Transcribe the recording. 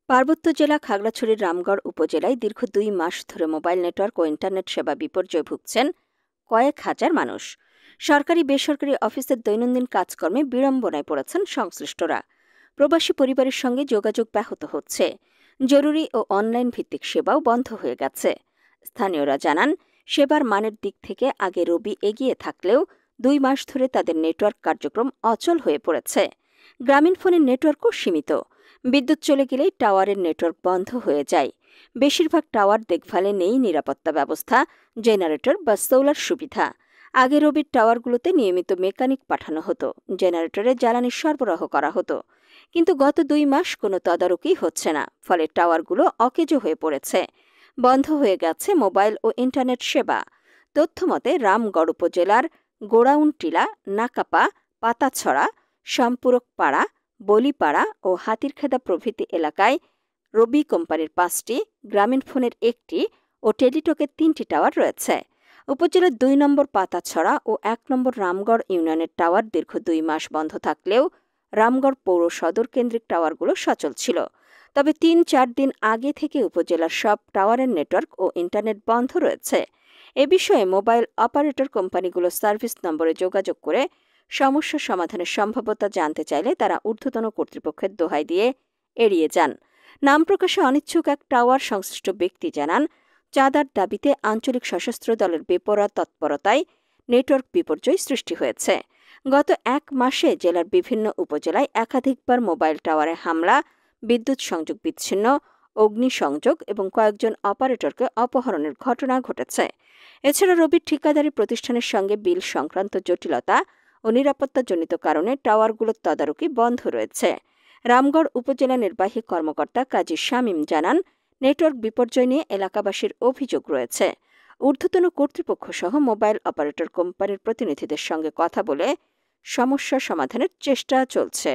পার্বত্য জেলা খাগড়াছড়ির রামগড় উপজেলায় দীর্ঘ ২ মাস ধরে মোবাইল নেটওয়ার্ক ও ইন্টারনেট সেবা বিপর্যয়ে ভুগছেন কয়েক হাজার মানুষ। সরকারি বেসরকারি অফিসের দৈনন্দিন কাজকর্মে বিড়ম্বনায় পড়েছেন সংশ্লিষ্টরা। প্রবাসী পরিবারের সঙ্গে যোগাযোগ ব্যাহত হচ্ছে। জরুরি ও অনলাইন ভিত্তিক সেবাও বন্ধ হয়ে গেছে। স্থানীয়রা জানান, সেবার মানের দিক থেকে আগে রবি এগিয়ে থাকলেও ২ মাস ধরে তাদের নেটওয়ার্ক কার্যক্রম অচল হয়ে পড়েছে। গ্রামীণ ফোনের নেটওয়ার্কও সীমিত। বিদ্যুৎ চলে গেলেই টাওয়ারের নেটওয়ার্ক বন্ধ হয়ে যায়। বেশিরভাগ টাওয়ার দেখভালে নেই নিরাপত্তা ব্যবস্থা, জেনারেটর বা সোলার সুবিধা। আগে রবির টাওয়ারগুলোতে নিয়মিত মেকানিক পাঠানো হতো, জেনারেটরে জ্বালানি সরবরাহ করা হতো। কিন্তু গত ২ মাস কোনো তদারকি হচ্ছে না, ফলে টাওয়ারগুলো অকেজো হয়ে পড়েছে। বন্ধ হয়ে গেছে মোবাইল ও ইন্টারনেট সেবা। তথ্যমতে রামগড় উপজেলার গোড়াউনটিলা, নাকাপা, পাতাছড়া, সম্পূরক পাড়া, বলিপাড়া ও হাতিরখেদা প্রভৃতি এলাকায় রবি কোম্পানির ৫টি, গ্রামীণ ফোনের ১টি ও টেলিটকের ৩টি টাওয়ার রয়েছে। উপজেলার ২ নম্বর পাতাছড়া ও ১ নম্বর রামগড় ইউনিয়নের টাওয়ার দীর্ঘ ২ মাস বন্ধ থাকলেও রামগড় পৌর সদর কেন্দ্রিক টাওয়ারগুলো সচল ছিল। তবে ৩-৪ দিন আগে থেকে উপজেলার সব টাওয়ারের নেটওয়ার্ক ও ইন্টারনেট বন্ধ রয়েছে। এ বিষয়ে মোবাইল অপারেটর কোম্পানিগুলো সার্ভিস নম্বরে যোগাযোগ করে সমস্যা সমাধানের সম্ভাব্যতা জানতে চাইলে তারা ঊর্ধ্বতন কর্তৃপক্ষের দোহাই দিয়ে এড়িয়ে যান। নাম প্রকাশে অনিচ্ছুক এক টাওয়ার সংশ্লিষ্ট ব্যক্তি জানান, চাঁদার দাবিতে আঞ্চলিক সশস্ত্র দলের বেপরোয়া তৎপরতায় নেটওয়ার্ক বিপর্যয় সৃষ্টি হয়েছে। গত ১ মাসে জেলার বিভিন্ন উপজেলায় একাধিকবার মোবাইল টাওয়ারে হামলা, বিদ্যুৎ সংযোগ বিচ্ছিন্ন, অগ্নিসংযোগ এবং কয়েকজন অপারেটরকে অপহরণের ঘটনা ঘটেছে। এছাড়া রবির ঠিকাদারি প্রতিষ্ঠানের সঙ্গে বিল সংক্রান্ত জটিলতা ও নিরাপত্তাজনিত কারণে টাওয়ারগুলোর তদারকি বন্ধ রয়েছে। রামগড় উপজেলা নির্বাহী কর্মকর্তা কাজী শামীম জানান, নেটওয়ার্ক বিপর্যয় নিয়ে এলাকাবাসীর অভিযোগ রয়েছে। ঊর্ধ্বতন কর্তৃপক্ষ সহ মোবাইল অপারেটর কোম্পানির প্রতিনিধিদের সঙ্গে কথা বলে সমস্যা সমাধানের চেষ্টা চলছে।